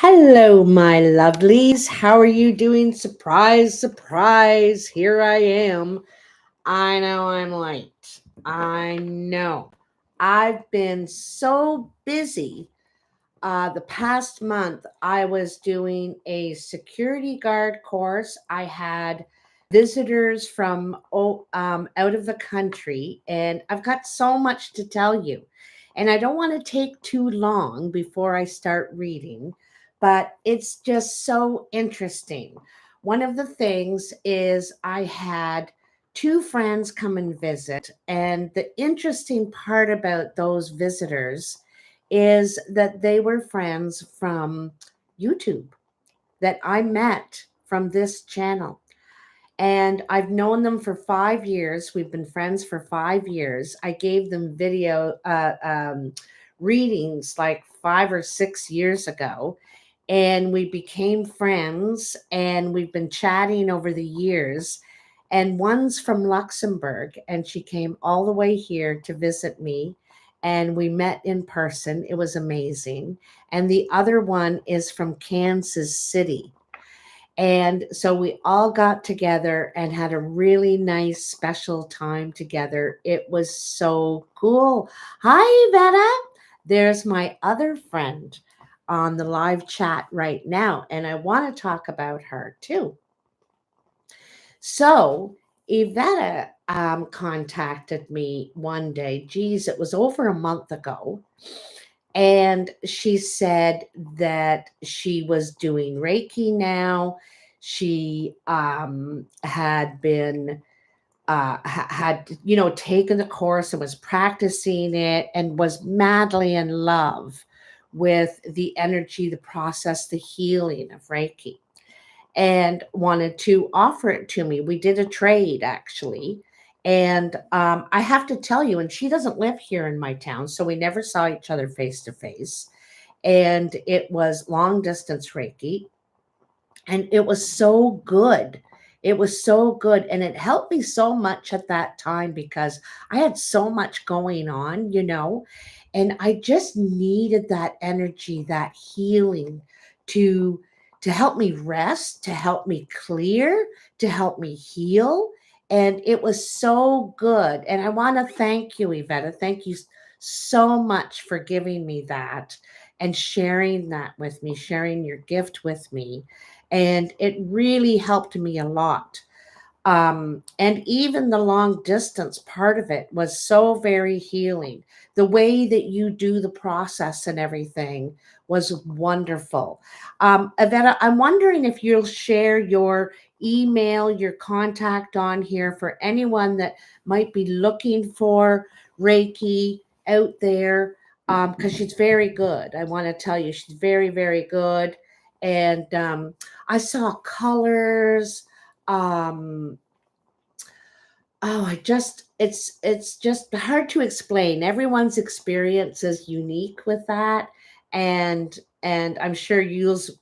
Hello, my lovelies. How are you doing? Surprise, surprise. Here I am. I know I'm late. I know. I've been so busy. The past month, I was doing a security guard course. I had visitors from out of the country, and I've got so much to tell you. And I don't want to take too long before I start reading, but it's just so interesting. One of the things is I had two friends come and visit, and the interesting part about those visitors is that they were friends from YouTube that I met from this channel. And I've known them for 5 years. We've been friends for 5 years. I gave them video readings like 5 or 6 years ago. And we became friends and we've been chatting over the years. And one's from Luxembourg and she came all the way here to visit me. And we met in person. It was amazing. And the other one is from Kansas City. And so we all got together and had a really nice special time together. It was so cool. Hi, Iveta. There's my other friend on the live chat right now, and I want to talk about her too. So, Iveta contacted me one day. Geez, it was over a month ago. And she said that she was doing Reiki now. She had been had taken the course and was practicing it and was madly in love with the energy, the process, the healing of Reiki, and wanted to offer it to me. We did a trade actually. And I have to tell you, and she doesn't live here in my town, so we never saw each other face to face. And it was long distance Reiki. And it was so good. It was so good. And it helped me so much at that time because I had so much going on. And I just needed that energy, that healing to to help me rest, to help me clear, to help me heal. And it was so good. And I want to thank you, Iveta. Thank you so much for giving me that and sharing that with me, sharing your gift with me. And it really helped me a lot. And even the long distance part of it was so very healing. The way that you do the process and everything was wonderful. Avetta, I'm wondering if you'll share your email, your contact on here for anyone that might be looking for Reiki out there, because she's very good. I want to tell you, she's very, very good. And I saw colors. Um, Oh, it's just hard to explain. Everyone's experience is unique with that, and I'm sure yours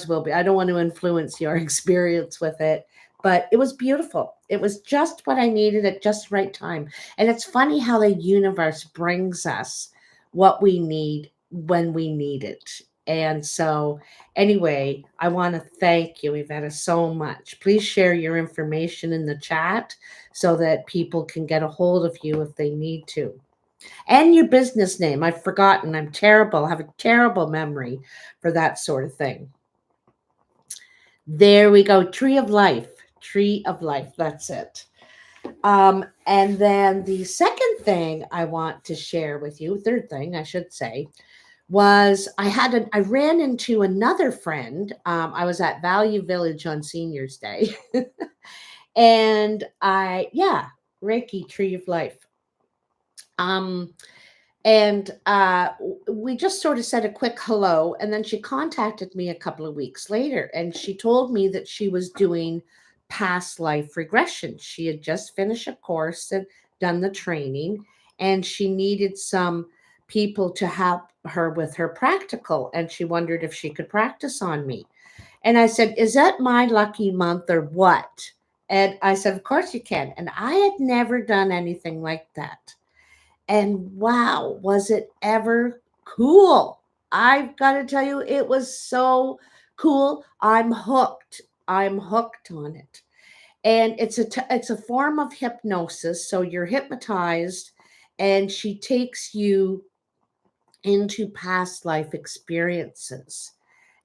will be. I don't want to influence your experience with it, but it was beautiful. It was just what I needed at just the right time. And it's funny how the universe brings us what we need when we need it. And so, anyway, I want to thank you, Yvette, so much. Please share your information in the chat so that people can get a hold of you if they need to. And your business name. I've forgotten. I'm terrible. I have a terrible memory for that sort of thing. There we go. Tree of Life. Tree of Life. That's it. And then the second thing I want to share with you, third thing I should say, was I ran into another friend. I was at Value Village on Seniors Day. And yeah, Reiki, Tree of Life. Um, and we just sort of said a quick hello. And then she contacted me a couple of weeks later and she told me that she was doing past life regression. She had just finished a course and done the training, and she needed some people to help her with her practical. And she wondered if she could practice on me. And I said, "Is that my lucky month or what?" And I said, "Of course you can." And I had never done anything like that. And wow, was it ever cool? I've got to tell you, it was so cool. I'm hooked. I'm hooked on it. And it's a form of hypnosis. So you're hypnotized, and she takes you into past life experiences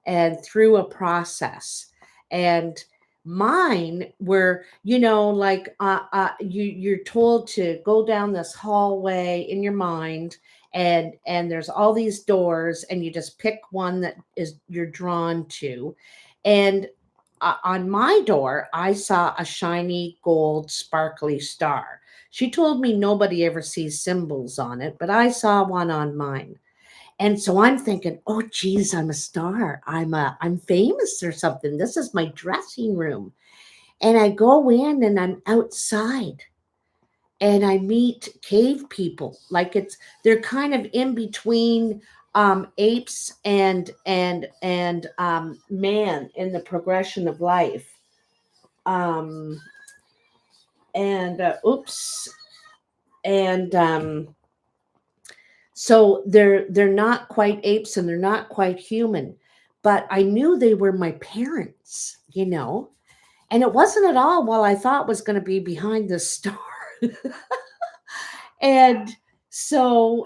and through a process. And mine were, like you're told to go down this hallway in your mind, and there's all these doors, and you just pick one that is you're drawn to. And on my door, I saw a shiny gold sparkly star. She told me nobody ever sees symbols on it, but I saw one on mine. And so I'm thinking, oh geez, I'm a star. I'm famous or something. This is my dressing room. And I go in and I'm outside, and I meet cave people. Like they're kind of in between apes and man in the progression of life. Um and oops. And So they're not quite apes and they're not quite human, but I knew they were my parents. And it wasn't at all what I thought was going to be behind the star. And so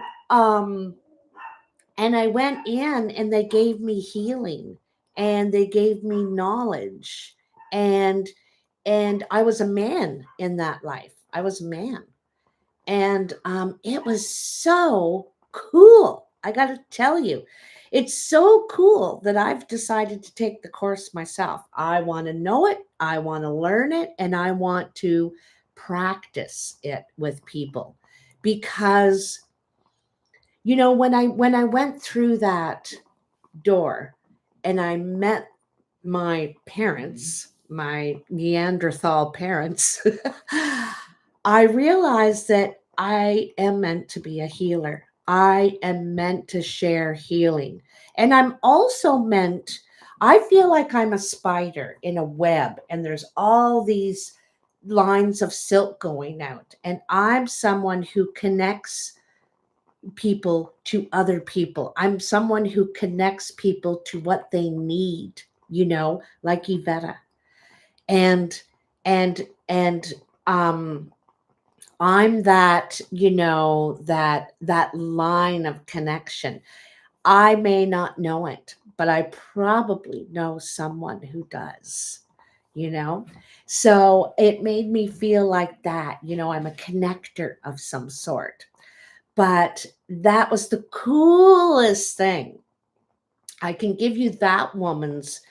and I went in and they gave me healing, and they gave me knowledge, and I was a man in that life. I was a man. And it was so cool. I got to tell you, it's so cool that I've decided to take the course myself. I want to know it, I want to learn it, and I want to practice it with people. Because when I went through that door and I met my parents, my Neanderthal parents, I realized that I am meant to be a healer. I am meant to share healing. And I'm also I feel like I'm a spider in a web, and there's all these lines of silk going out. And I'm someone who connects people to other people. I'm someone who connects people to what they need, like Iveta. And and I'm that line of connection. I may not know it, but I probably know someone who does, you know? So it made me feel like that, I'm a connector of some sort. But that was the coolest thing. I can give you that woman's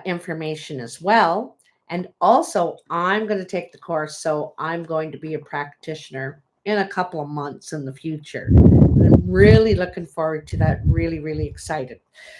information as well. And also, I'm going to take the course, so I'm going to be a practitioner in a couple of months in the future. And I'm really looking forward to that. Really, really excited.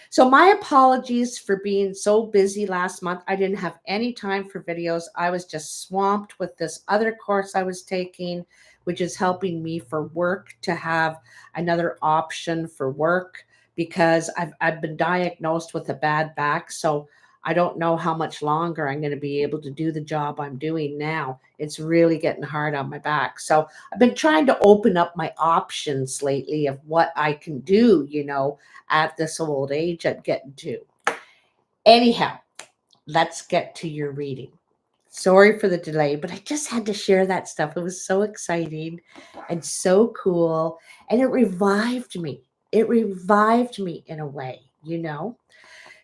So my apologies for being so busy last month. I didn't have any time for videos. I was just swamped with this other course I was taking, which is helping me for work to have another option for work, because I've been diagnosed with a bad back. So I don't know how much longer I'm going to be able to do the job I'm doing now. It's really getting hard on my back. So I've been trying to open up my options lately of what I can do, at this old age I'm getting to. Anyhow, let's get to your reading. Sorry for the delay, but I just had to share that stuff. It was so exciting and so cool. And it revived me. It revived me in a way.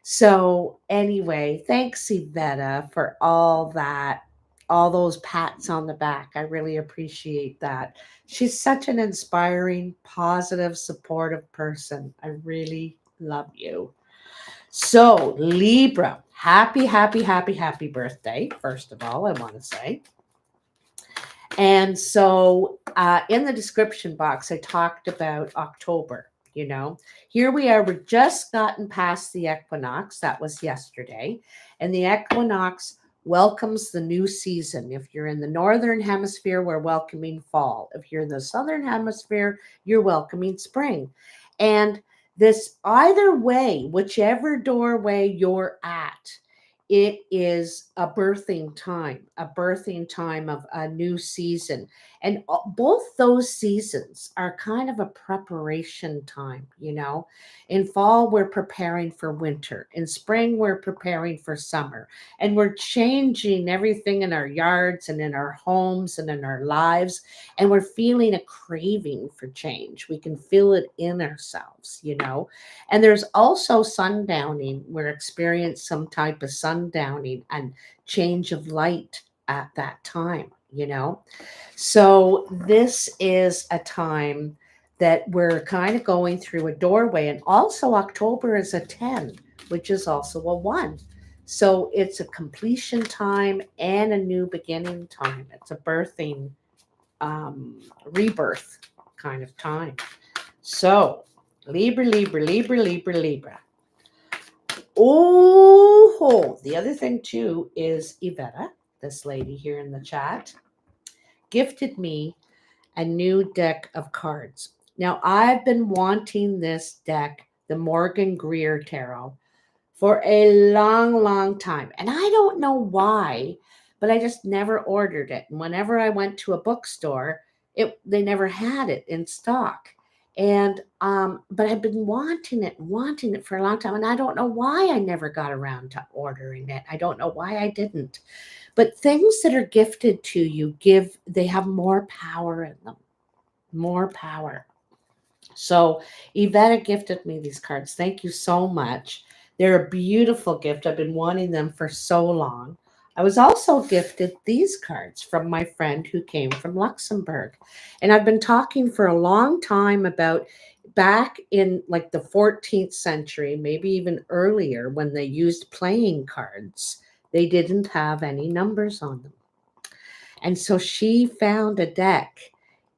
So anyway, thanks, Iveta, for all that, all those pats on the back. I really appreciate that. She's such an inspiring, positive, supportive person. I really love you. So, Libra, happy, happy, happy, happy birthday, first of all, I want to say. And so in the description box, I talked about October. Here we are. We're just gotten past the equinox. That was yesterday. And the equinox welcomes the new season. If you're in the northern hemisphere, we're welcoming fall. If you're in the southern hemisphere, you're welcoming spring. And this, either way, whichever doorway you're at, it is a birthing time of a new season. And both those seasons are kind of a preparation time, you know. In fall, we're preparing for winter. In spring, we're preparing for summer. And we're changing everything in our yards and in our homes and in our lives. And we're feeling a craving for change. We can feel it in ourselves, you know. And there's also sundowning. We're experiencing some type of sundowning and change of light at that time, you know. So this is a time that we're kind of going through a doorway. And also October is a 10, which is also a 1. So it's a completion time and a new beginning time. It's a birthing, rebirth kind of time. So Libra, Libra, Libra, Libra, Libra. Oh, the other thing too is Iveta, this lady here in the chat, gifted me a new deck of cards. Now, I've been wanting this deck, the Morgan Greer Tarot, for a long, long time. And I don't know why, but I just never ordered it. And whenever I went to a bookstore, they never had it in stock. And but I've been wanting it for a long time. And I don't know why I never got around to ordering it. I don't know why I didn't. But things that are gifted to you they have more power in them. More power. So Yvette gifted me these cards. Thank you so much. They're a beautiful gift. I've been wanting them for so long. I was also gifted these cards from my friend who came from Luxembourg. And I've been talking for a long time about back in like the 14th century, maybe even earlier, when they used playing cards, they didn't have any numbers on them. And so she found a deck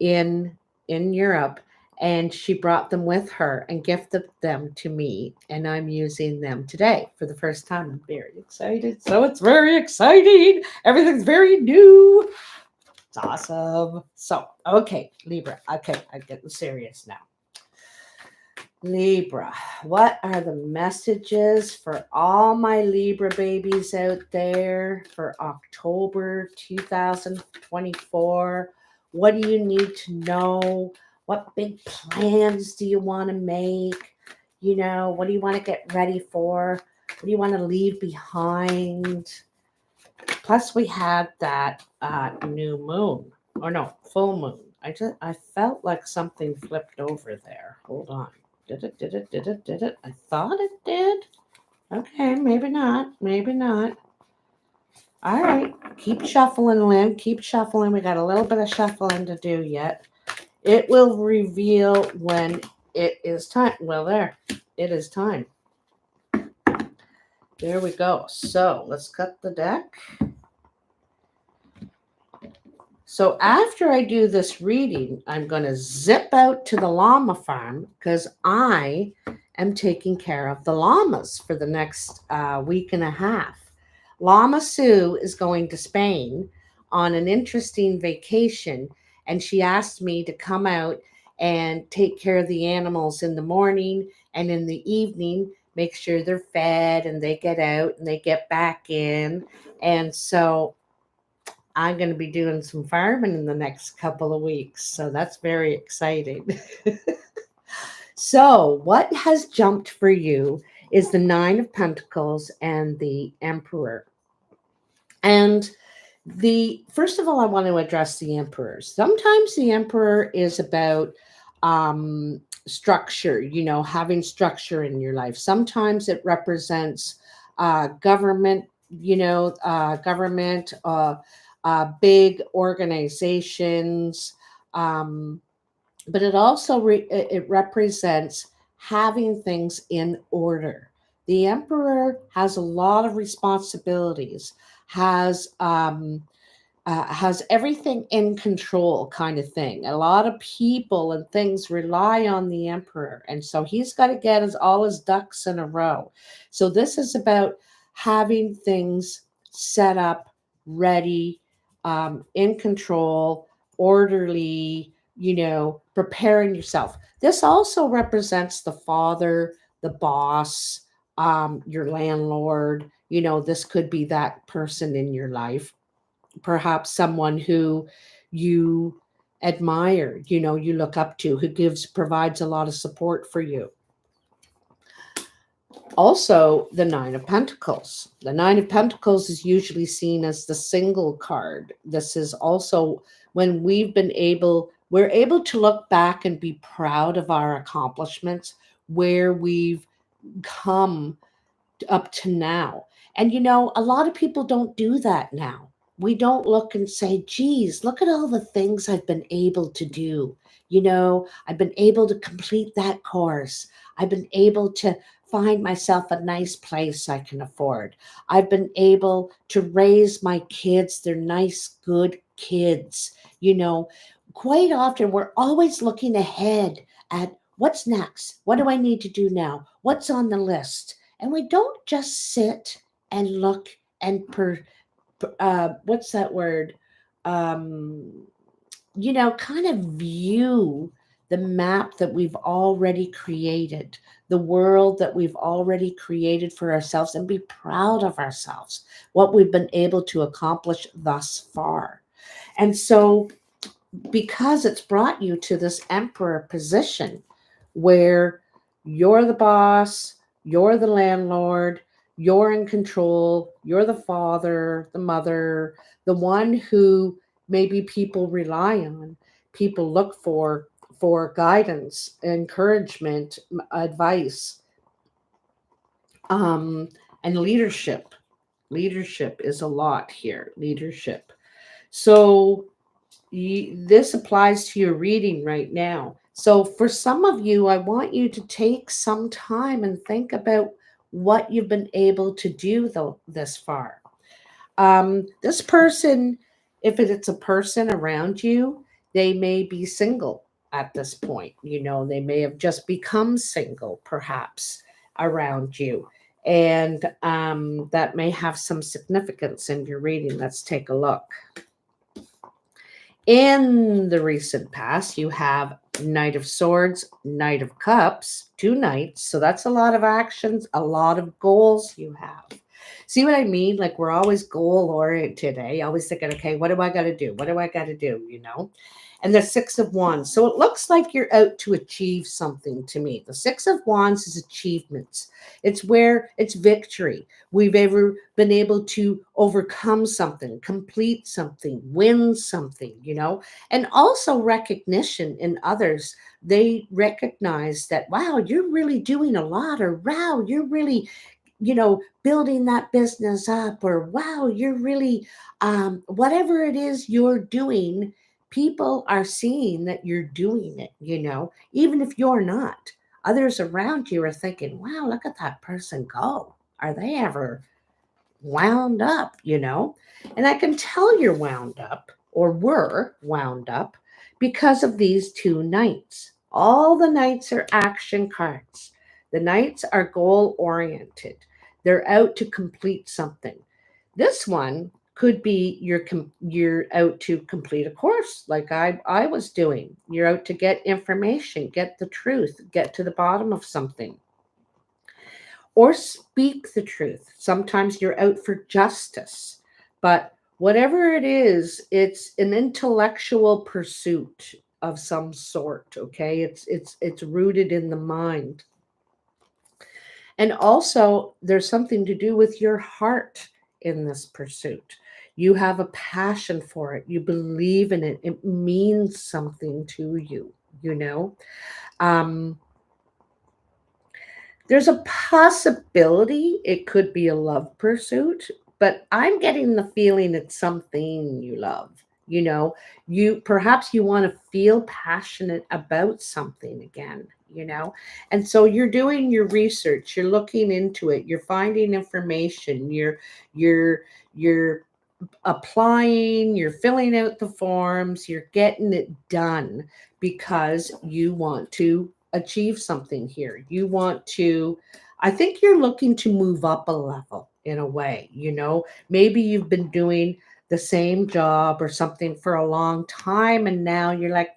in Europe, and she brought them with her and gifted them to me, and I'm using them today for the first time. I'm very excited. So it's very exciting. Everything's very new. It's awesome. So, okay, Libra. Okay, I'm getting serious now. Libra, what are the messages for all my Libra babies out there for October 2024? What do you need to know? What big plans do you want to make? You know, what do you want to get ready for? What do you want to leave behind? Plus, we had that new moon, or no, full moon. I felt like something flipped over there. Hold on. Did it? I thought it did. Okay, maybe not. All right, keep shuffling, Lynn. Keep shuffling. We got a little bit of shuffling to do yet. It will reveal when it is time. Well, it is time. There we go. So let's cut the deck. So after I do this reading, I'm going to zip out to the llama farm because I am taking care of the llamas for the next week and a half. Llama Sue is going to Spain on an interesting vacation, and she asked me to come out and take care of the animals in the morning and in the evening, make sure they're fed and they get out and they get back in. And so I'm going to be doing some farming in the next couple of weeks. So that's very exciting. So what has jumped for you is the 9 of Pentacles and the Emperor. And first of all, I want to address the Emperor. Sometimes the Emperor is about structure, you know, having structure in your life. Sometimes it represents government, you know, big organizations, but it also it represents having things in order. The Emperor has a lot of responsibilities, has everything in control kind of thing. A lot of people and things rely on the Emperor, and so he's got to get all his ducks in a row. So this is about having things set up, ready, in control, orderly, you know, preparing yourself. This also represents the father, the boss, your landlord. This could be that person in your life, perhaps someone who you admire, you look up to, who provides a lot of support for you. Also, the Nine of Pentacles. The Nine of Pentacles is usually seen as the single card. This is also when we're able to look back and be proud of our accomplishments, where we've come up to now. And a lot of people don't do that now. We don't look and say, geez, look at all the things I've been able to do. I've been able to complete that course. I've been able to find myself a nice place I can afford. I've been able to raise my kids. They're nice, good kids. Quite often we're always looking ahead at what's next. What do I need to do now? What's on the list? And we don't just sit and look and what's that word? Kind of view the map that we've already created, the world that we've already created for ourselves, and be proud of ourselves, what we've been able to accomplish thus far. And so, because it's brought you to this Emperor position where you're the boss, you're the landlord, you're in control, you're the father, the mother, the one who maybe people rely on, people look for guidance, encouragement, advice, and leadership. Leadership is a lot here. Leadership. So this applies to your reading right now. So for some of you, I want you to take some time and think about what you've been able to do this far. This person, if it's a person around you, they may be single at this point. They may have just become single, perhaps, around you. And that may have some significance in your reading. Let's take a look. In the recent past, you have Knight of Swords, Knight of Cups, 2 knights. So that's a lot of actions, a lot of goals you have. See what I mean? Like, we're always goal oriented, eh? Always thinking, okay, what do I got to do? What do I got to do? And the 6 of Wands. So it looks like you're out to achieve something to me. The 6 of Wands is achievements. It's victory. We've ever been able to overcome something, complete something, win something, and also recognition in others. They recognize that, wow, you're really doing a lot, or wow, you're really, building that business up, or wow, you're really, whatever it is you're doing, people are seeing that you're doing it, even if you're not. Others around you are thinking, wow, look at that person go. Are they ever wound up, And I can tell you're wound up, or were wound up, because of these 2 knights. All the knights are action cards. The knights are goal oriented. They're out to complete something. This one could be you're out to complete a course, like I was doing. You're out to get information, get the truth, get to the bottom of something, or speak the truth. Sometimes you're out for justice, but whatever it is, it's an intellectual pursuit of some sort. Okay, it's rooted in the mind. And also, there's something to do with your heart in this pursuit. You have a passion for it. You believe in it. It means something to you, There's a possibility it could be a love pursuit, but I'm getting the feeling it's something you love. Perhaps you want to feel passionate about something again, and so you're doing your research, you're looking into it, you're finding information, you're applying, you're filling out the forms, you're getting it done because you want to achieve something here. I think you're looking to move up a level in a way, maybe you've been doing the same job or something for a long time, and now you're like,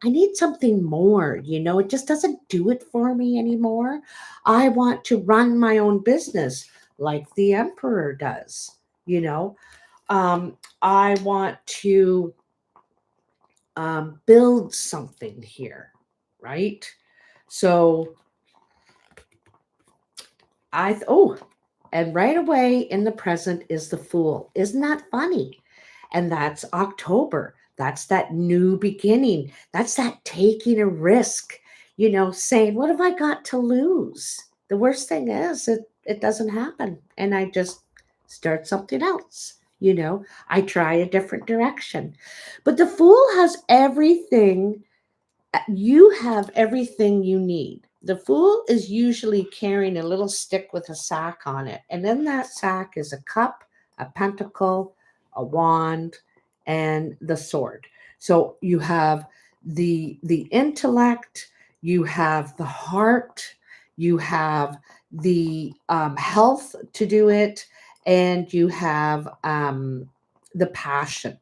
I need something more, it just doesn't do it for me anymore. I want to run my own business like the emperor does, you know. I want to build something here, right? So and right away in the present is the Fool. Isn't that funny? And that's October. That's that new beginning. That's that taking a risk, saying, what have I got to lose? The worst thing is it doesn't happen. And I just start something else. I try a different direction. But the Fool has everything. You have everything you need. The Fool is usually carrying a little stick with a sack on it. And in that sack is a cup, a pentacle, a wand, and the sword. So you have the intellect, you have the heart, you have the health to do it, and you have the passion.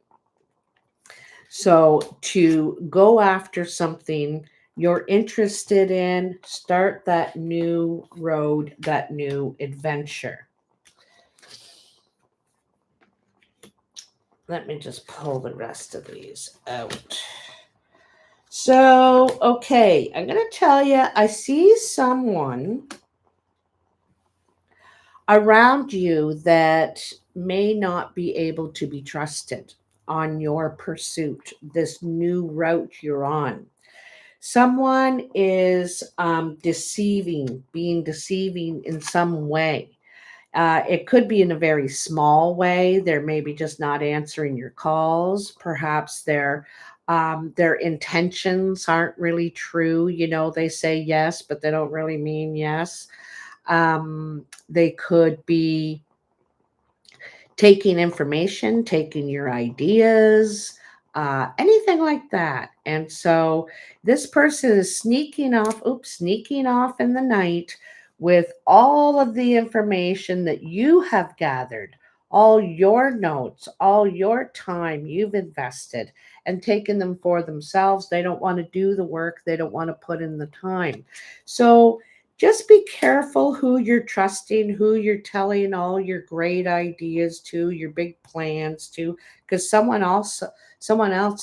So to go after something you're interested in, start that new road, that new adventure. Let me just pull the rest of these out. So, okay, I'm going to tell you, I see someone around you that may not be able to be trusted on your pursuit, this new route you're on. Someone is being deceiving in some way. It could be in a very small way. They're maybe just not answering your calls. Perhaps their intentions aren't really true. They say yes, but they don't really mean yes. They could be taking information, taking your ideas, anything like that. And so this person is sneaking off in the night with all of the information that you have gathered, all your notes, all your time you've invested and taken them for themselves. They don't want to do the work, they don't want to put in the time. So just be careful who you're trusting, who you're telling all your great ideas to, your big plans to, because someone else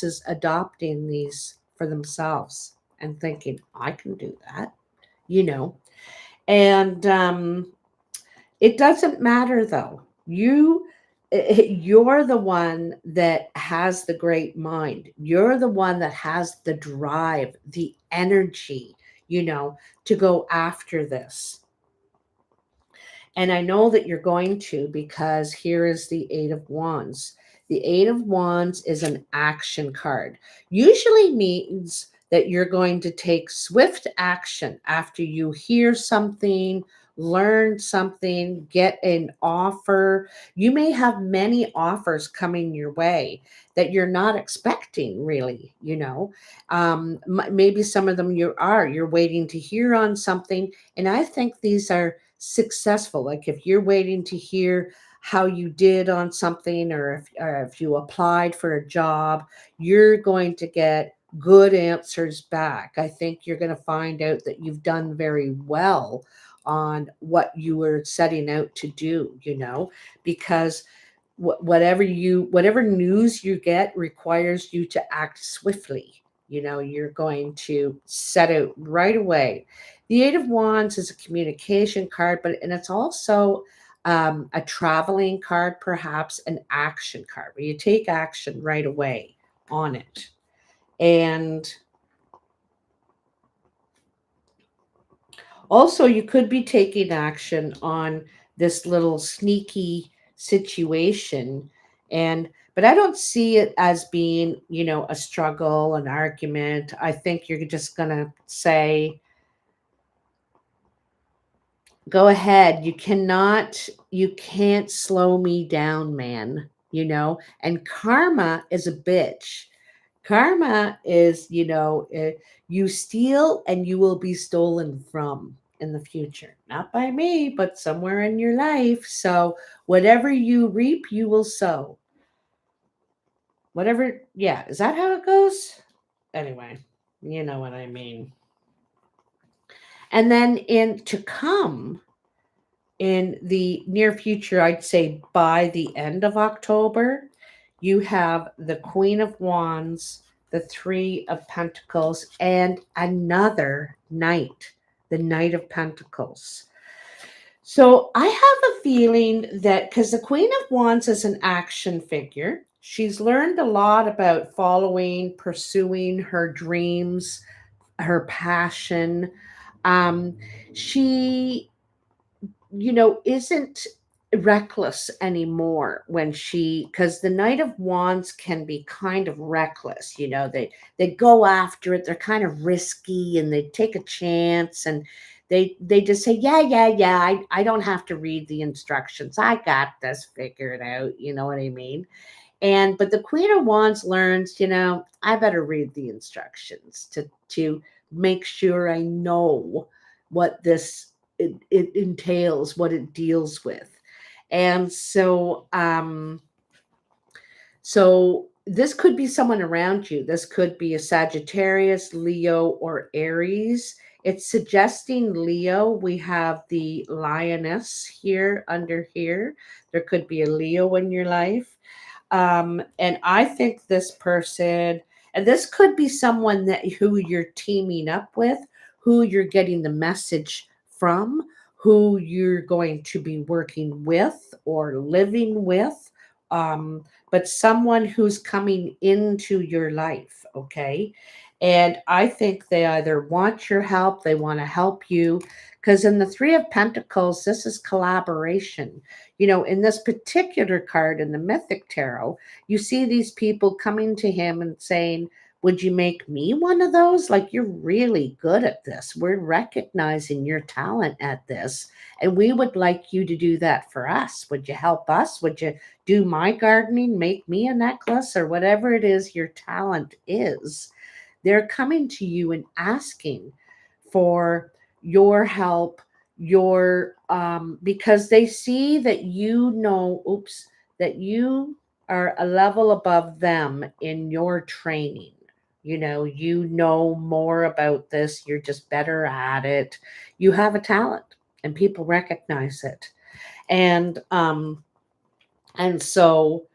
is adopting these for themselves and thinking, I can do that, you know. And it doesn't matter though. You're the one that has the great mind. You're the one that has the drive, the energy, to go after this. And I know that you're going to, because here is the Eight of Wands. The Eight of Wands is an action card. Usually means that you're going to take swift action after you hear something, learn something, get an offer. You may have many offers coming your way that you're not expecting, really, maybe some of them you're waiting to hear on something. And I think these are successful. Like if you're waiting to hear how you did on something, or if you applied for a job, you're going to get good answers back. I think you're going to find out that you've done very well on what you were setting out to do, because whatever news you get requires you to act swiftly. You're going to set out right away. The Eight of Wands is a communication card, and it's also a traveling card, perhaps an action card where you take action right away on it. And also, you could be taking action on this little sneaky situation. But I don't see it as being, a struggle, an argument. I think you're just going to say, go ahead. You can't slow me down, man, and karma is a bitch. Karma is, you steal and you will be stolen from in the future. Not by me, but somewhere in your life. So whatever you reap, you will sow. Whatever, yeah, is that how it goes? Anyway. You know what I mean? And then to come in the near future, I'd say by the end of October, you have the Queen of Wands, the Three of Pentacles, and another Knight, the Knight of Pentacles. So I have a feeling that because the Queen of Wands is an action figure, she's learned a lot about following, pursuing her dreams, her passion. Um, she, isn't reckless anymore when because the Knight of Wands can be kind of reckless. They go after it, they're kind of risky, and they take a chance, and they just say, yeah, I don't have to read the instructions, I got this figured out, you know what I mean? But the Queen of Wands learns, I better read the instructions to make sure I know what it entails, what it deals with. And so this could be someone around you. This could be a Sagittarius, Leo, or Aries. It's suggesting Leo. We have the Lioness here under here. There could be a Leo in your life. And I think this person, and this could be someone who you're teaming up with, who you're getting the message from, who you're going to be working with or living with, but someone who's coming into your life, okay? And I think they either want your help, they want to help you, because in the Three of Pentacles, this is collaboration. In this particular card in the Mythic Tarot, you see these people coming to him and saying, would you make me one of those? Like, you're really good at this. We're recognizing your talent at this, and we would like you to do that for us. Would you help us? Would you do my gardening, make me a necklace, or whatever it is your talent is? They're coming to you and asking for your help, because they see that that you are a level above them in your training. You know more about this, you're just better at it. You have a talent and people recognize it. And so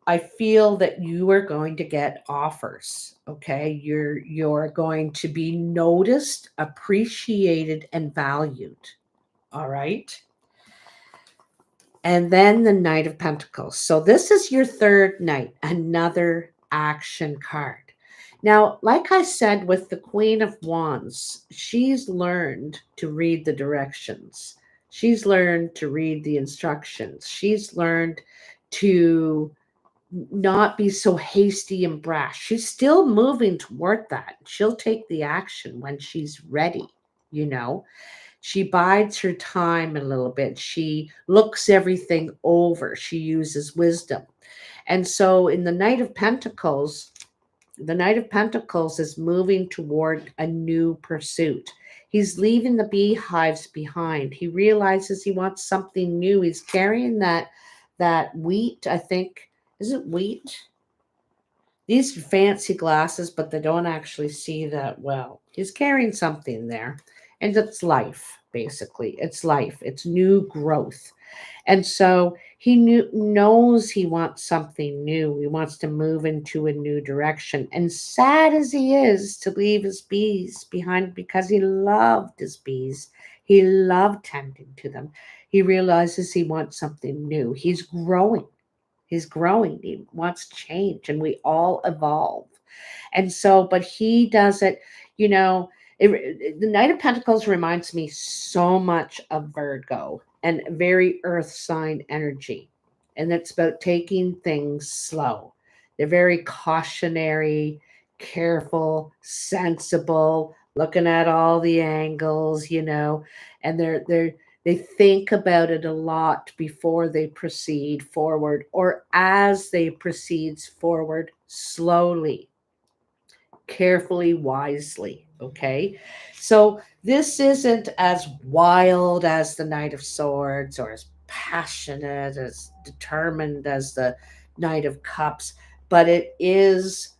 I feel that you are going to get offers. Okay. You're going to be noticed, appreciated, and valued. All right. And then the Knight of Pentacles. So this is your third Knight, another action card. Now, like I said with the Queen of Wands, she's learned to read the directions. She's learned to read the instructions. She's learned to not be so hasty and brash. She's still moving toward that. She'll take the action when she's ready, you know. She bides her time a little bit. She looks everything over. She uses wisdom. And so in the Knight of Pentacles is moving toward a new pursuit. He's leaving the beehives behind. He realizes he wants something new. He's carrying that wheat, I think. Is it wheat? These are fancy glasses, but they don't actually see that well. He's carrying something there. And it's life, basically. It's life. It's new growth. And so knows he wants something new. He wants to move into a new direction. And sad as he is to leave his bees behind, because he loved his bees, he loved tending to them, he realizes he wants something new. He's growing. He's growing. He wants change, and we all evolve. And so, but he does it, you know, the Knight of Pentacles reminds me so much of Virgo and very earth sign energy. And it's about taking things slow. They're very cautionary, careful, sensible, looking at all the angles, and they think about it a lot before they proceed forward, or as they proceed forward, slowly, carefully, wisely. Okay. So this isn't as wild as the Knight of Swords, or as passionate, as determined as the Knight of Cups, but it is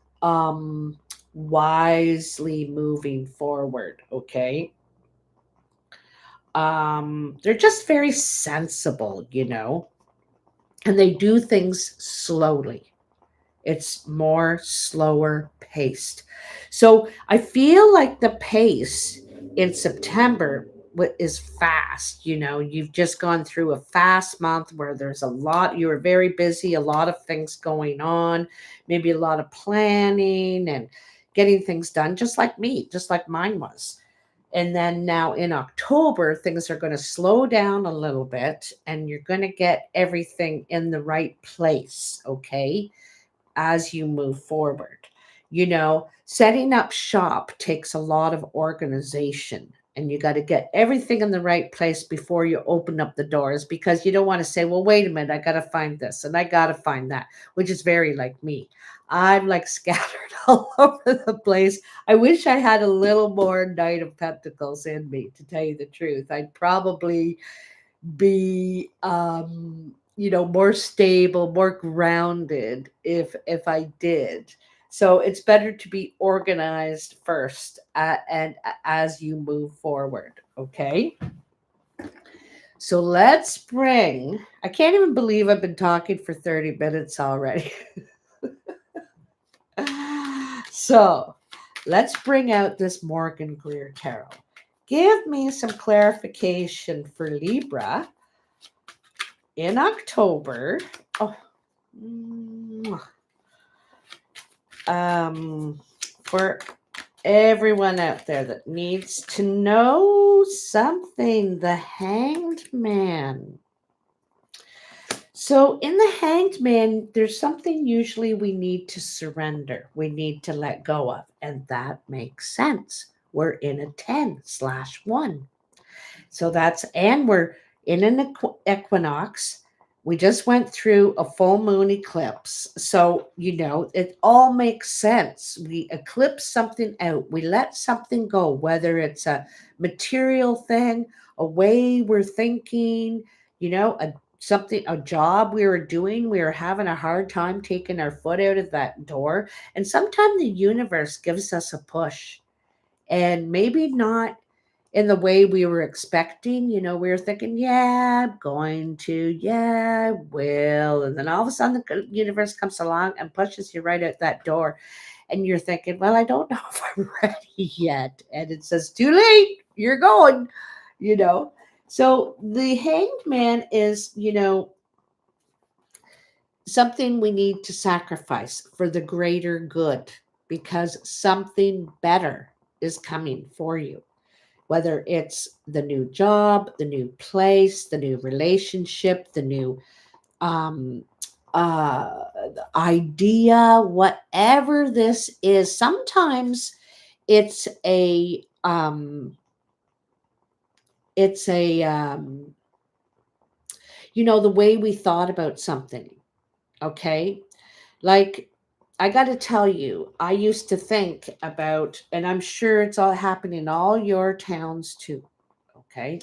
wisely moving forward, okay? They're just very sensible, and they do things slowly. It's more slower paced. So I feel like the pace in September is fast. You've just gone through a fast month where there's a lot, you were very busy, a lot of things going on, maybe a lot of planning and getting things done, just like me, just like mine was. And then now in October, things are going to slow down a little bit and you're going to get everything in the right place. Okay, as you move forward. Setting up shop takes a lot of organization and you got to get everything in the right place before you open up the doors, because you don't want to say, well, wait a minute, I got to find this and I got to find that, which is very like me. I'm like scattered all over the place. I wish I had a little more Knight of Pentacles in me, to tell you the truth. I'd probably be more stable, more grounded if I did. So it's better to be organized first, and as you move forward. Okay, so let's bring, I can't even believe I've been talking for 30 minutes already. So let's bring out this Morgan Greer Tarot. Give me some clarification for Libra in October. Oh, for everyone out there that needs to know something, the Hanged Man. So in the Hanged Man, there's something usually we need to surrender, we need to let go of, and that makes sense. We're in a 10/1. So and we're in an equinox. We just went through a full moon eclipse. So, it all makes sense. We eclipse something out. We let something go, whether it's a material thing, a way we're thinking, a job we were doing. We were having a hard time taking our foot out of that door. And sometimes the universe gives us a push, and maybe not in the way we were expecting. We were thinking, yeah, I'm going to, yeah, I will. And then all of a sudden the universe comes along and pushes you right out that door. And you're thinking, well, I don't know if I'm ready yet. And it says, too late, you're going, you know. So the Hanged Man is, something we need to sacrifice for the greater good, because something better is coming for you. Whether it's the new job, the new place, the new relationship, the new um, idea, whatever this is. Sometimes it's it's a the way we thought about something. Okay, like, I got to tell you, I used to think about, and I'm sure it's all happening in all your towns too. Okay,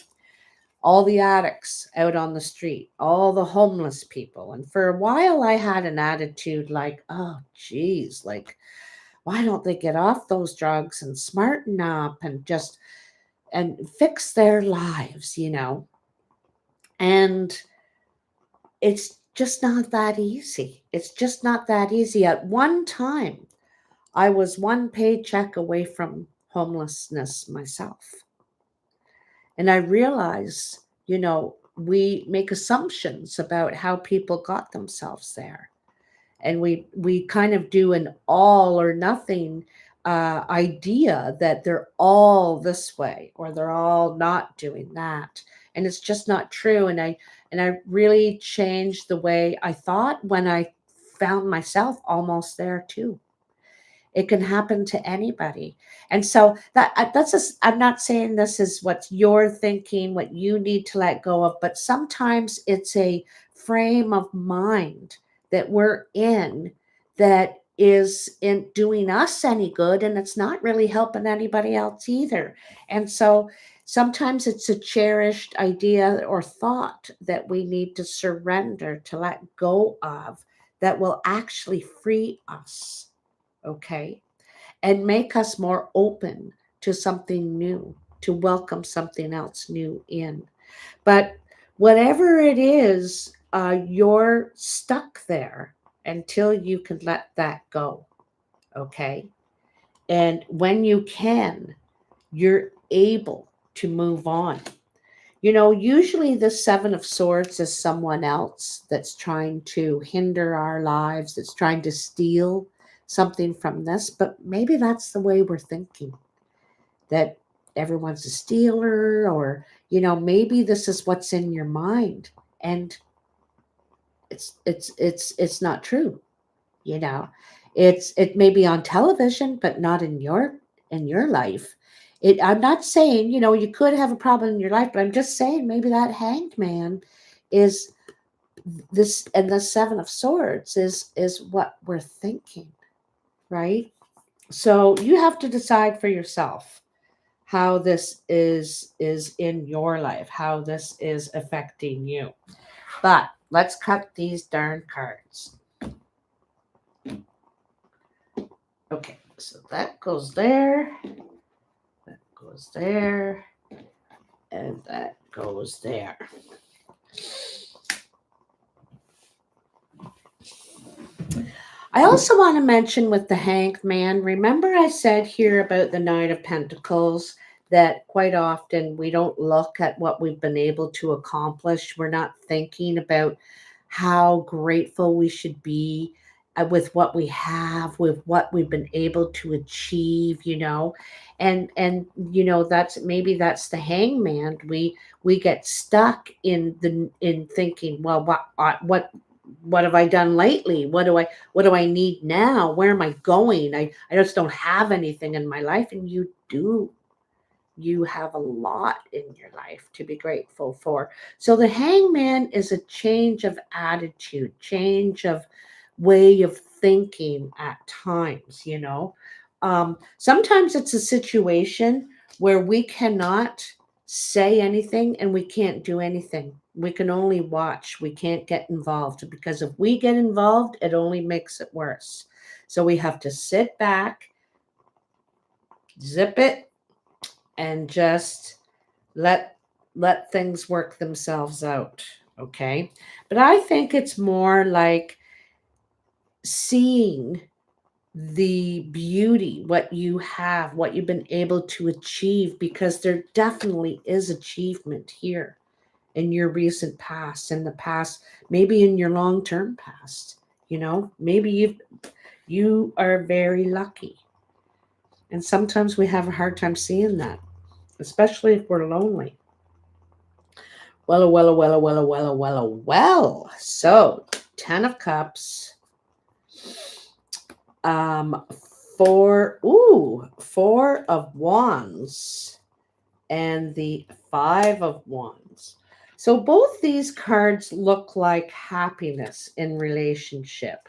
all the addicts out on the street, all the homeless people. And for a while, I had an attitude like, oh, geez, like, why don't they get off those drugs and smarten up and just and fix their lives? And it's just not that easy. It's just not that easy. At one time, I was one paycheck away from homelessness myself. And I realized, we make assumptions about how people got themselves there. And we kind of do an all or nothing idea that they're all this way or they're all not doing that. And it's just not true. And I really changed the way I thought when I found myself almost there too. It can happen to anybody. And so that's just, I'm not saying this is what you're thinking, what you need to let go of, but sometimes it's a frame of mind that we're in that is in doing us any good, and it's not really helping anybody else either. And so sometimes it's a cherished idea or thought that we need to surrender, to let go of, that will actually free us. Okay. and make us more open to something new, to welcome something else new in. But whatever it is, you're stuck there until you can let that go. Okay. And when you can, you're able to move on. Usually the Seven of Swords is someone else that's trying to hinder our lives, that's trying to steal something from this. But maybe that's the way we're thinking, that everyone's a stealer, or, maybe this is what's in your mind. And it's not true. you know it may be on television, but not in your life. I'm not saying, you could have a problem in your life, but I'm just saying maybe that Hanged Man is this, and the Seven of Swords is what we're thinking, right? So you have to decide for yourself how this is in your life, how this is affecting you. But let's cut these darn cards. Okay, so that goes there, that goes there, and that goes there. I also want to mention with the Hanged Man, remember I said here about the Nine of Pentacles that quite often we don't look at what we've been able to accomplish. We're not thinking about how grateful we should be with what we have, with what we've been able to achieve, and that's the Hangman. We get stuck in thinking, well, what have I done lately? What do I need now? Where am I going? I just don't have anything in my life. And you do. You have a lot in your life to be grateful for. So the Hangman is a change of attitude, change of way of thinking at times, Sometimes it's a situation where we cannot say anything and we can't do anything. We can only watch. We can't get involved, because if we get involved, it only makes it worse. So we have to sit back, zip it, and just let things work themselves out. Okay. But I think it's more like seeing the beauty, what you have, what you've been able to achieve, because there definitely is achievement here in your recent past, in the past, maybe in your long-term past. Maybe you are very lucky. And sometimes we have a hard time seeing that, especially if we're lonely. Well. So, 10 of Cups, four of Wands, and the Five of Wands. So both these cards look like happiness in relationship.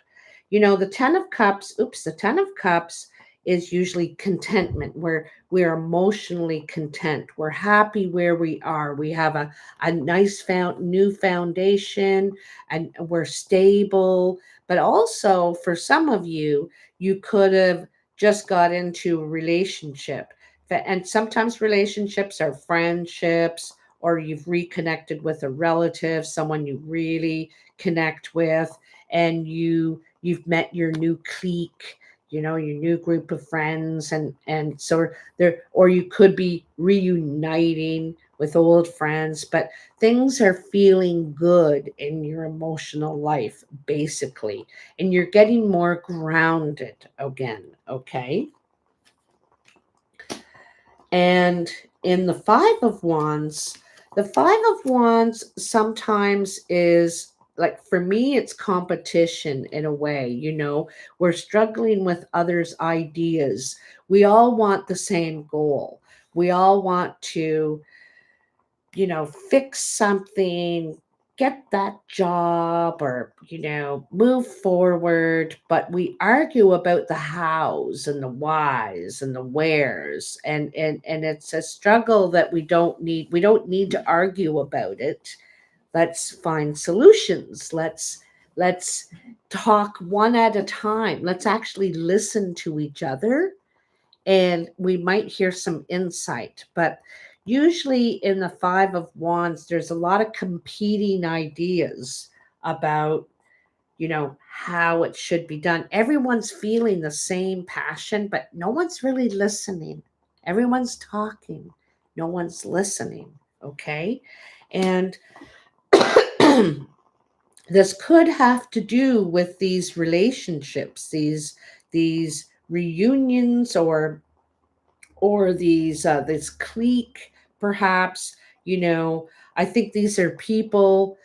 The 10 of Cups, the 10 of Cups is usually contentment, where we're emotionally content. We're happy where we are. We have a nice new foundation, and we're stable. But also for some of you, you could have just got into a relationship. And sometimes relationships are friendships, or you've reconnected with a relative, someone you really connect with, and you've met your new clique, your new group of friends, and so there, or you could be reuniting with old friends, but things are feeling good in your emotional life, basically, and you're getting more grounded again. Okay. And in the Five of Wands, sometimes is like, for me, it's competition in a way. We're struggling with others' ideas. We all want the same goal. We all want to, fix something, get that job, or, move forward. But we argue about the hows and the whys and the wheres. And it's a struggle that we don't need to argue about it. Let's find solutions. Let's talk one at a time. Let's actually listen to each other and we might hear some insight. But usually in the Five of Wands, there's a lot of competing ideas about, how it should be done. Everyone's feeling the same passion, but no one's really listening. Everyone's talking, no one's listening. Okay. And this could have to do with these relationships, these reunions, or these this clique, perhaps. I think these are people,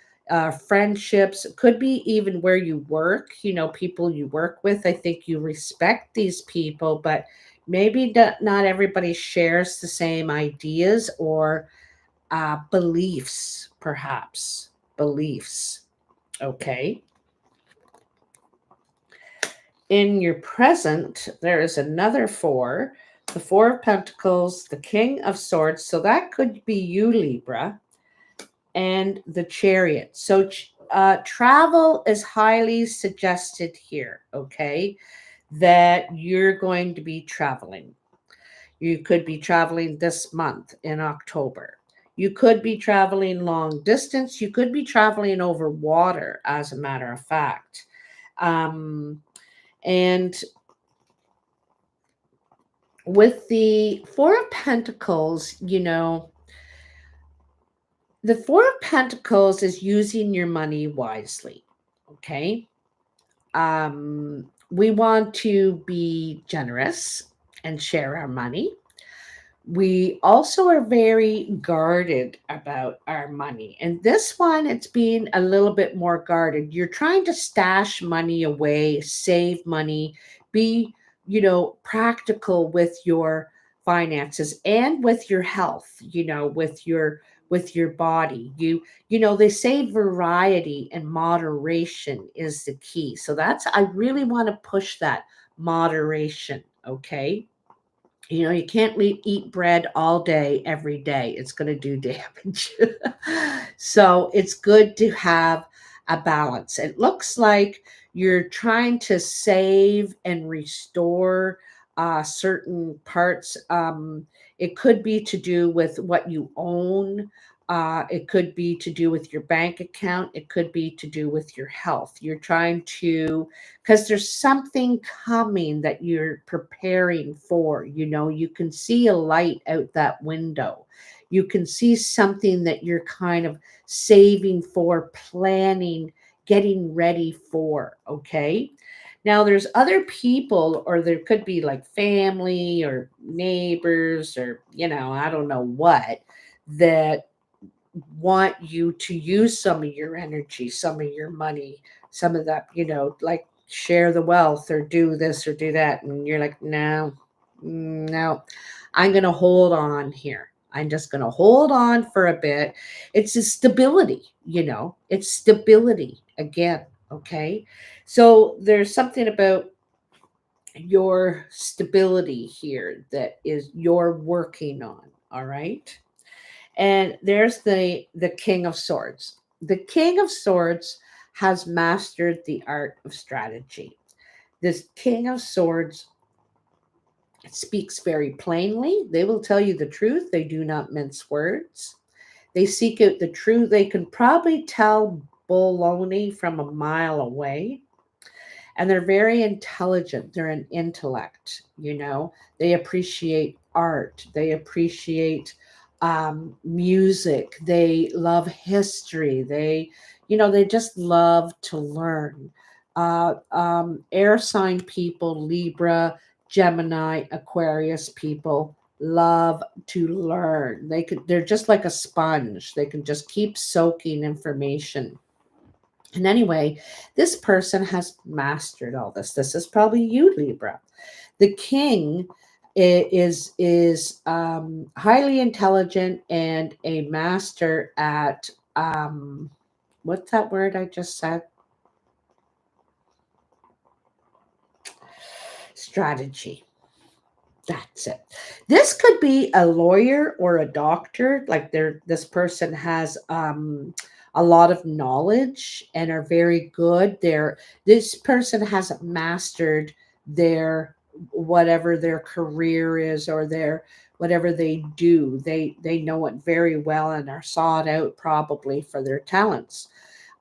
friendships. Could be even where you work, people you work with. I think you respect these people, but maybe not everybody shares the same ideas or beliefs, perhaps. Beliefs. Okay. In your present, there is another four, the Four of Pentacles, the King of Swords. So that could be you, Libra, and the Chariot. So travel is highly suggested here, okay, that you're going to be traveling. You could be traveling this month in October. You could be traveling long distance. You could be traveling over water, as a matter of fact. And with the Four of Pentacles, the Four of Pentacles is using your money wisely. Okay. We want to be generous and share our money. We also are very guarded about our money. And this one, it's being a little bit more guarded. You're trying to stash money away, save money, be, practical with your finances and with your health, with your body. They say variety and moderation is the key. So I really want to push that moderation, okay? You can't eat bread all day, every day. It's going to do damage. So it's good to have a balance. It looks like you're trying to save and restore certain parts. It could be to do with what you own. It could be to do with your bank account. It could be to do with your health. You're trying to, because there's something coming that you're preparing for. You can see a light out that window. You can see something that you're kind of saving for, planning, getting ready for. Okay. Now, there's other people, or there could be like family or neighbors, or, I don't know what, that want you to use some of your energy, some of your money, some of that, like share the wealth or do this or do that. And you're like, no, no, I'm going to hold on here. I'm just going to hold on for a bit. It's a stability, it's stability again. Okay. So there's something about your stability here that is you're working on. All right. And there's the King of Swords. The King of Swords has mastered the art of strategy. This King of Swords speaks very plainly. They will tell you the truth. They do not mince words. They seek out the truth. They can probably tell baloney from a mile away. And they're very intelligent. They're an intellect. They appreciate art. They appreciate music. They love history. They just love to learn. Air sign people, Libra, Gemini, Aquarius people love to learn. They're just like a sponge. They can just keep soaking information. And anyway, this person has mastered all this. This is probably you, Libra. The king is highly intelligent and a master at what's that word I just said? Strategy. That's it. This could be a lawyer or a doctor. Like this person has a lot of knowledge and are very good. This person hasn't mastered their whatever their career is, or their whatever they do. They know it very well and are sought out probably for their talents.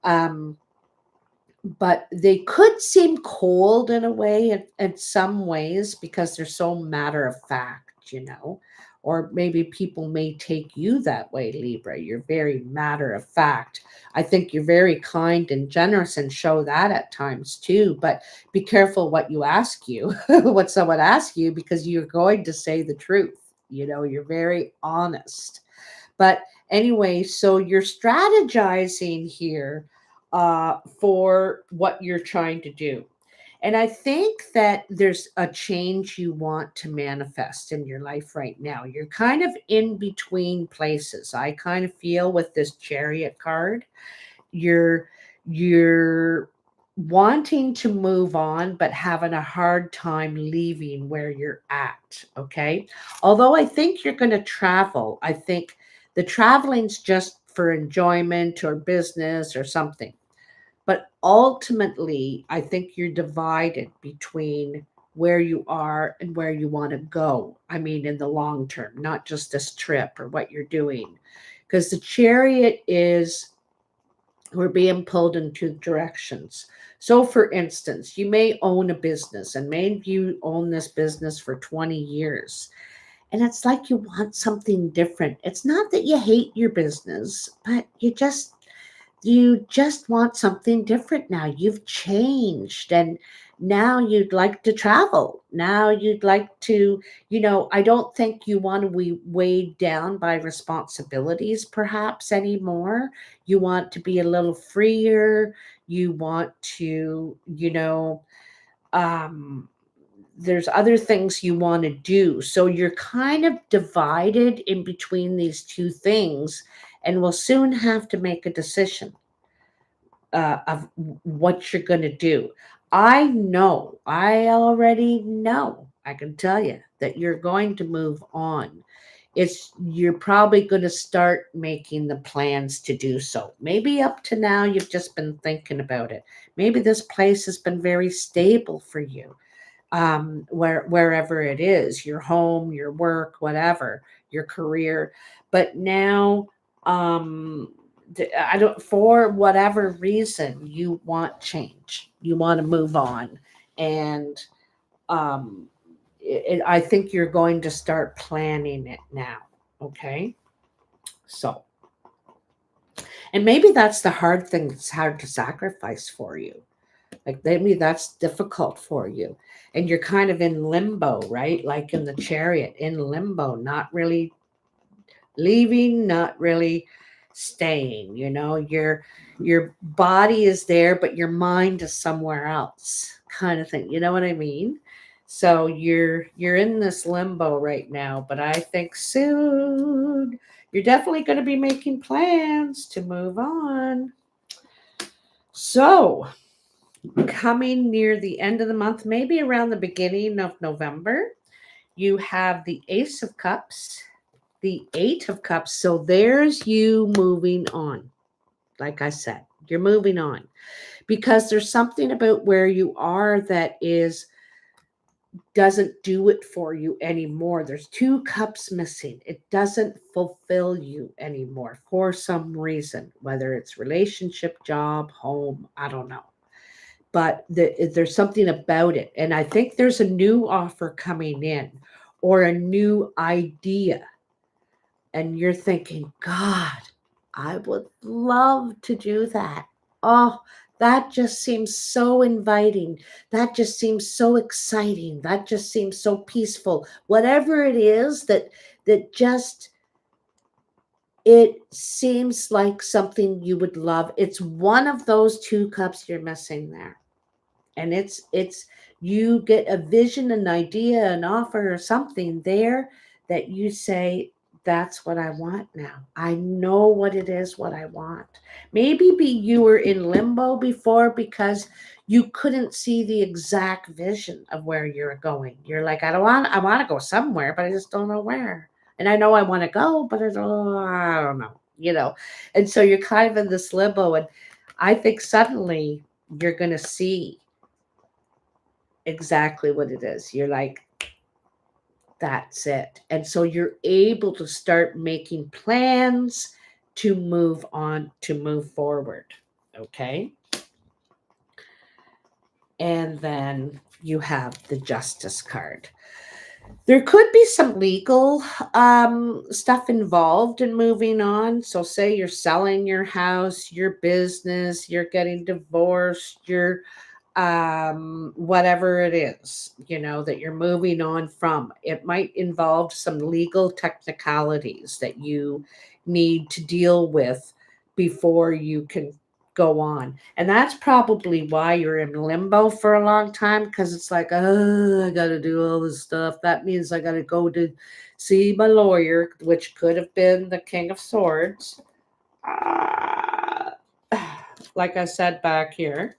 Um, but they could seem cold in a way, in some ways, because they're so matter of fact, or maybe people may take you that way, Libra. You're very matter of fact. I think you're very kind and generous and show that at times too, but be careful what you ask you, what someone asks you, because you're going to say the truth. You're very honest. But anyway, so you're strategizing here for what you're trying to do. And I think that there's a change you want to manifest in your life right now. You're kind of in between places. I kind of feel with this Chariot card, you're wanting to move on but having a hard time leaving where you're at, okay? Although I think you're going to travel. I think the traveling's just for enjoyment or business or something. But ultimately, I think you're divided between where you are and where you want to go. I mean, in the long term, not just this trip or what you're doing. Because the Chariot is, we're being pulled in two directions. So, for instance, you may own a business, and maybe you own this business for 20 years. And it's like you want something different. It's not that you hate your business, but you just want something different now. You've changed, and now you'd like to travel. Now you'd like to, I don't think you want to be weighed down by responsibilities perhaps anymore. You want to be a little freer. You want to, um, there's other things you want to do. So you're kind of divided in between these two things, and will soon have to make a decision of what you're going to do. I already know, I can tell you that you're going to move on. You're probably going to start making the plans to do so. Maybe up to now, you've just been thinking about it. Maybe this place has been very stable for you, wherever it is, your home, your work, whatever, your career. But now, um, I don't, for whatever reason, you want change. You want to move on, and um, I think you're going to start planning it now. Okay, so, and maybe that's the hard thing that's hard to sacrifice for you. Like maybe that's difficult for you. And you're kind of in limbo, right? Like in the Chariot, in limbo, not really leaving, not really staying. Your body is there, but your mind is somewhere else, kind of thing. You know what I mean? So you're in this limbo right now, but I think soon you're definitely going to be making plans to move on. So, coming near the end of the month, maybe around the beginning of November, you have the Ace of Cups, the Eight of Cups. So there's you moving on. Like I said, you're moving on because there's something about where you are that doesn't do it for you anymore. There's two cups missing. It doesn't fulfill you anymore for some reason, whether it's relationship, job, home, I don't know. But there's something about it. And I think there's a new offer coming in or a new idea. And you're thinking, God, I would love to do that. Oh, that just seems so inviting. That just seems so exciting. That just seems so peaceful. Whatever it is that just, it seems like something you would love. It's one of those two cups you're missing there. And it's you get a vision, an idea, an offer, or something there that you say, that's what I want now. I know what it is, what I want. Maybe you were in limbo before because you couldn't see the exact vision of where you're going. You're like, I want to go somewhere, but I just don't know where. And I know I want to go, but I don't know. And so you're kind of in this limbo. And I think suddenly you're going to see exactly what it is. You're like, that's it. And so you're able to start making plans to move on, to move forward. Okay. And then you have the Justice card. There could be some legal stuff involved in moving on. So, say you're selling your house, your business, you're getting divorced, you're whatever it is, that you're moving on from. It might involve some legal technicalities that you need to deal with before you can go on. And that's probably why you're in limbo for a long time, because it's like, oh, I got to do all this stuff. That means I got to go to see my lawyer, which could have been the King of Swords. Like I said back here,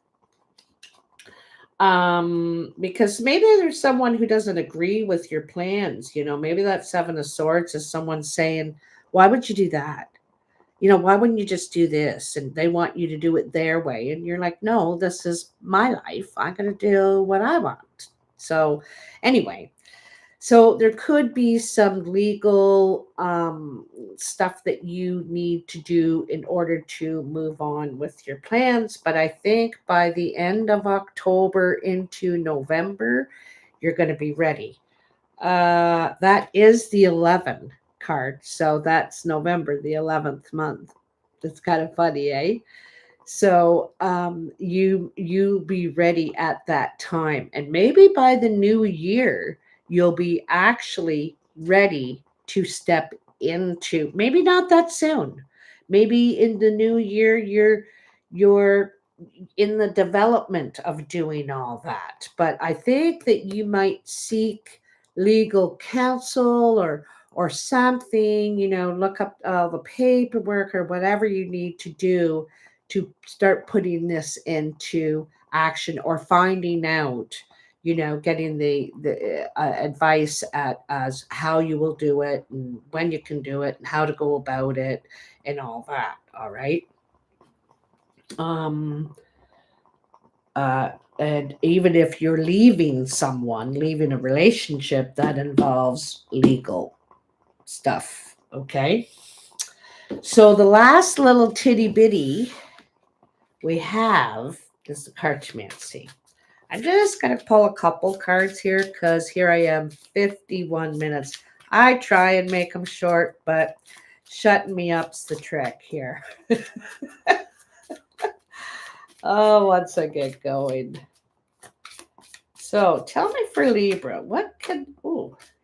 because maybe there's someone who doesn't agree with your plans. Maybe that Seven of Swords is someone saying, why would you do that? Why wouldn't you just do this? And they want you to do it their way. And you're like, no, this is my life. I'm going to do what I want. So anyway, so there could be some legal stuff that you need to do in order to move on with your plans. But I think by the end of October into November, you're going to be ready. That is the 11 card. So that's November, the 11th month. It's kind of funny, eh? So you be ready at that time, and maybe by the new year you'll be actually ready to step into. Maybe not that soon. Maybe in the new year you're in the development of doing all that. But I think that you might seek legal counsel or something, look up all the paperwork or whatever you need to do to start putting this into action, or finding out, getting the advice as how you will do it and when you can do it and how to go about it and all that. All right. Um, and even if you're leaving a relationship, that involves legal stuff. Okay. So the last little titty bitty we have is the cartomancy. I'm just going to pull a couple cards here because here I am, 51 minutes. I try and make them short, but shutting me up's the trick here. Oh, once I get going. So tell me for Libra,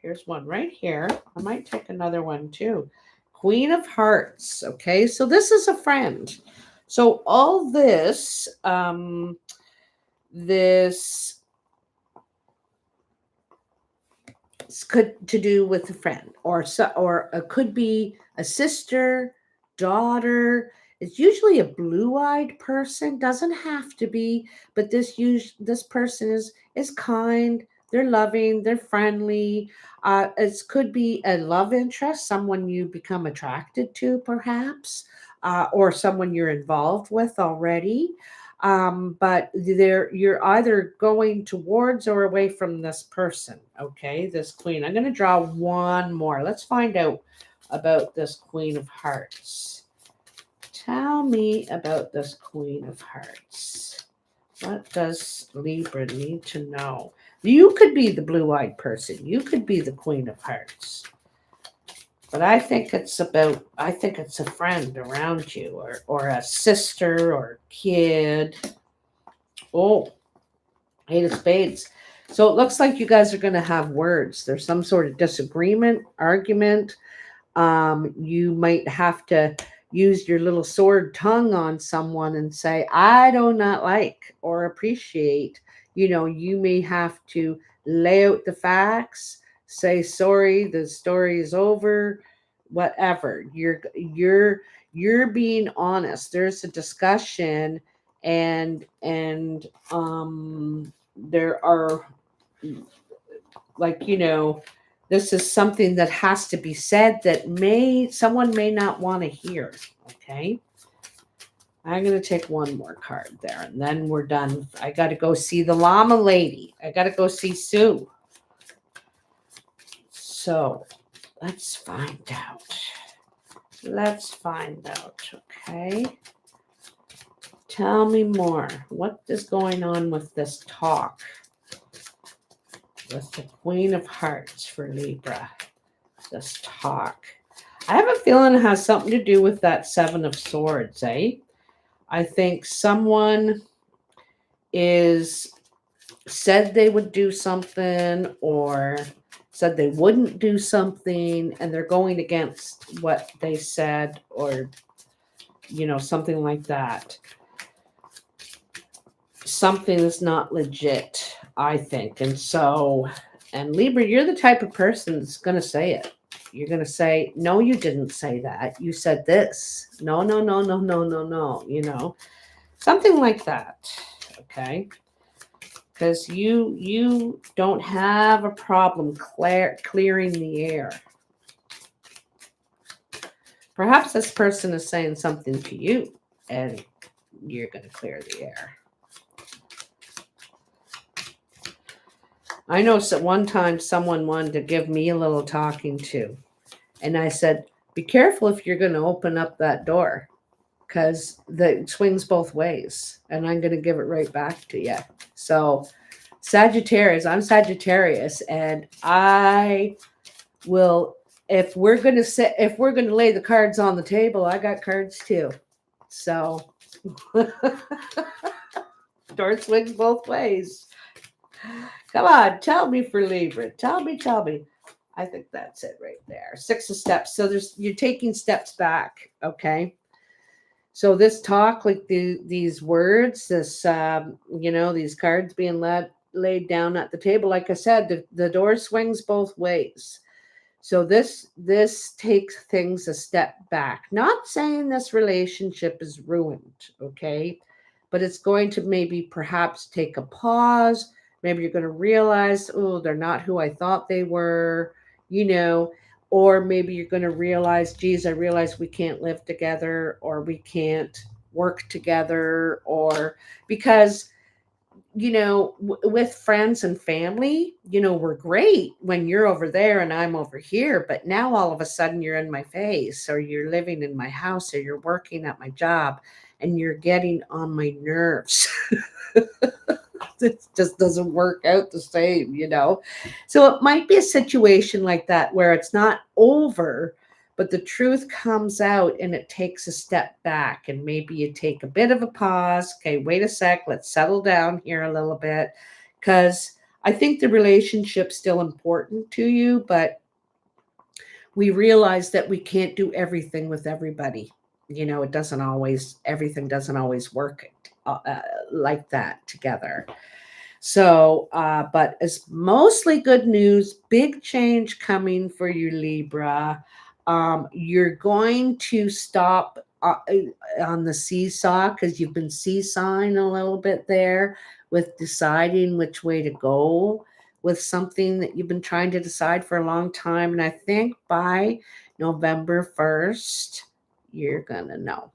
here's one right here. I might take another one too. Queen of Hearts. Okay, so this is a friend. So all this, this could to do with a friend, or it could be a sister, daughter. It's usually a blue-eyed person. Doesn't have to be, but this person is kind. They're loving. They're friendly. It could be a love interest, someone you become attracted to, perhaps, or someone you're involved with already. But you're either going towards or away from this person. Okay, this queen. I'm going to draw one more. Let's find out about this Queen of Hearts. Tell me about this Queen of Hearts. What does Libra need to know? You could be the blue-eyed person. You could be the Queen of Hearts. But I think it's a friend around you, or a sister or kid. Oh, Eight of Spades. So it looks like you guys are going to have words. There's some sort of disagreement, argument. You might have to use your little sword tongue on someone and say, I do not like or appreciate. You may have to lay out the facts, say sorry, the story is over, whatever. You're being honest. There's a discussion, and there are, like, this is something that has to be said that someone may not want to hear. Okay. I'm going to take one more card there and then we're done. I got to go see the llama lady. I got to go see Sue. So let's find out. Let's find out. Okay. Tell me more. What is going on with this talk? With the Queen of Hearts for Libra. This talk. I have a feeling it has something to do with that Seven of Swords, eh? I think someone said they would do something or said they wouldn't do something and they're going against what they said or, something like that. Something is not legit, I think. And Libra, you're the type of person that's going to say it. You're going to say, no, you didn't say that. You said this. No, no, no, no, no, no, no, something like that. Okay. Because you don't have a problem clearing the air. Perhaps this person is saying something to you and you're going to clear the air. I know at one time someone wanted to give me a little talking to. And I said, be careful if you're going to open up that door. Because it swings both ways. And I'm going to give it right back to you. So Sagittarius, I'm Sagittarius. And I will, if we're going to lay the cards on the table, I got cards too. So door swings both ways. Come on, tell me for Libra. Tell me. I think that's it right there. 6 of Steps. So you're taking steps back, okay? So this talk, like these words, this these cards being laid down at the table, like I said, the door swings both ways. So this takes things a step back. Not saying this relationship is ruined, okay? But it's going to maybe perhaps take a pause. Maybe you're going to realize, oh, they're not who I thought they were, or maybe you're going to realize, geez, I realize we can't live together or we can't work together or because, with friends and family, we're great when you're over there and I'm over here. But now all of a sudden you're in my face or you're living in my house or you're working at my job and you're getting on my nerves. It just doesn't work out the same, So it might be a situation like that where it's not over, but the truth comes out and it takes a step back and maybe you take a bit of a pause. Okay, wait a sec. Let's settle down here a little bit because I think the relationship's still important to you, but we realize that we can't do everything with everybody. Everything doesn't always work like that together. So, but it's mostly good news, big change coming for you, Libra. You're going to stop on the seesaw because you've been seesawing a little bit there with deciding which way to go with something that you've been trying to decide for a long time. And I think by November 1st, you're going to know.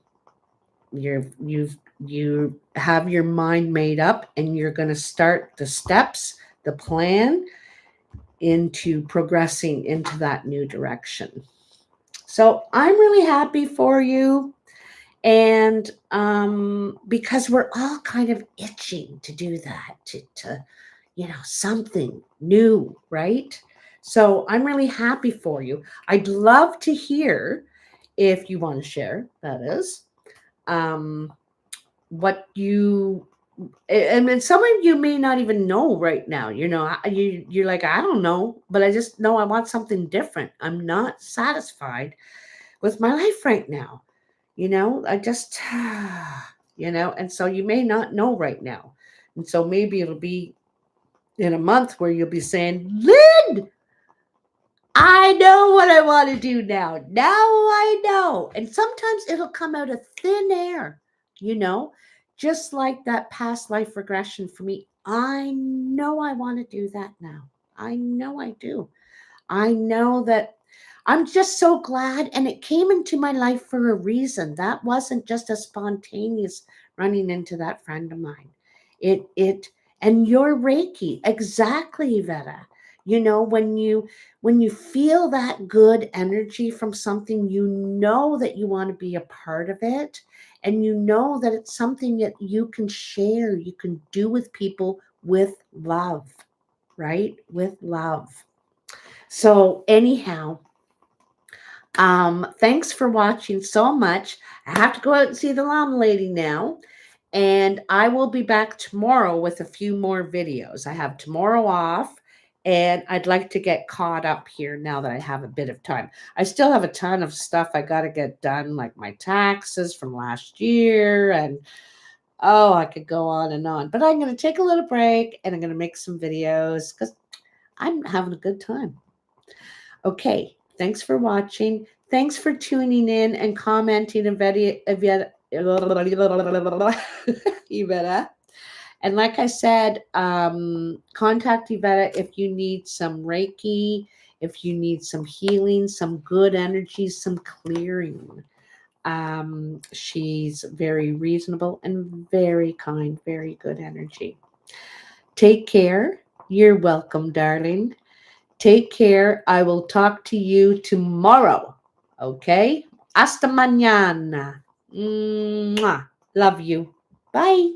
You have your mind made up and you're going to start the steps, the plan into progressing into that new direction. So I'm really happy for you. And because we're all kind of itching to do that, to something new, right? So I'm really happy for you. I'd love to hear if you want to share, that is. What and some of you may not even know right now, you're like, I don't know, but I just know I want something different. I'm not satisfied with my life right now. I just, and so you may not know right now. And so maybe it'll be in a month where you'll be saying, Lynn, I know what I want to do now. Now I know. And sometimes it'll come out of thin air, just like that past life regression for me. I know I want to do that now. I know I do. I know that I'm just so glad. And it came into my life for a reason. That wasn't just a spontaneous running into that friend of mine. And your Reiki, exactly, Veta. You know, when you feel that good energy from something, you know that you want to be a part of it. And you know that it's something that you can share, you can do with people with love, right? With love. So anyhow, thanks for watching so much. I have to go out and see the llama lady now. And I will be back tomorrow with a few more videos. I have tomorrow off, and I'd like to get caught up here now that I have a bit of time. I still have a ton of stuff I got to get done, like my taxes from last year. And oh, I could go on and on. But I'm going to take a little break, and I'm going to make some videos because I'm having a good time. Okay, thanks for watching. Thanks for tuning in and commenting and Yvette. And like I said, contact Yvette if you need some Reiki, if you need some healing, some good energy, some clearing. She's very reasonable and very kind, very good energy. Take care. You're welcome, darling. Take care. I will talk to you tomorrow. Okay? Hasta mañana. Mwah. Love you. Bye.